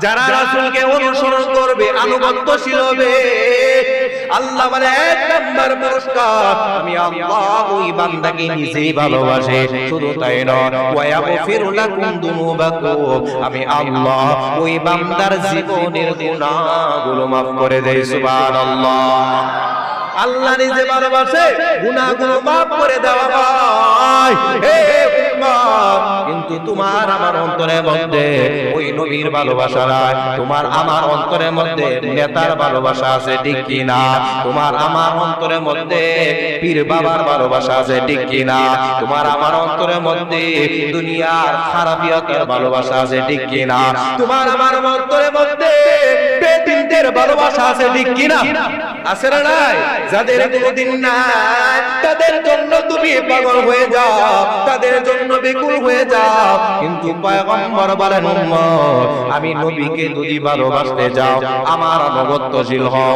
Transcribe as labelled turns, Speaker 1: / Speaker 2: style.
Speaker 1: যারা রাসূলকে অনুসরণ করবে, আনুগত্যশীল হবে, আল্লাহ বলে এক নাম্বার পুরস্কার, আমি আল্লাহ ওই বান্দাকে নিজেই ভালোবাসি। শুধু তাই নয়, ওয়া ইয়াগফিরু লাকুম যুনুবাকুম, আমি আল্লাহ ওই বান্দার জীবনের গুনাহগুলো মাফ করে দেই। সুবহানাল্লাহ। আল্লাহ নিজে ভালোবাসে, গুনাহগুলো মাফ করে দেওয়া হয়। কিন্তু তোমার আমার অন্তরের মধ্যে ওই নবীর ভালোবাসা নাই, তোমার আমার অন্তরের মধ্যে নেতার ভালোবাসা আছে, ঠিক কি না? তোমার আমার অন্তরের মধ্যে পীর বাবার ভালোবাসা আছে, ঠিক কি না? তোমার আমার অন্তরের মধ্যে দুনিয়ার খারাপিয়তের ভালোবাসা আছে, ঠিক কি না? তোমার আমার অন্তরের মধ্যে বেদিনদের ভালোবাসা আছে, ঠিক কি না? আছে না নাই? যাদের কোনদিন নাই তাদের জন্য তুমি পাগল হয়ে যাও, তাদের জন্য বেকুল হয়ে যাও। কিন্তু পয়গম্বর বলেন, উম্মত আমি নবীকে যদি ভালোবাসতে যাও, আমার আনুগত্যশীল হও।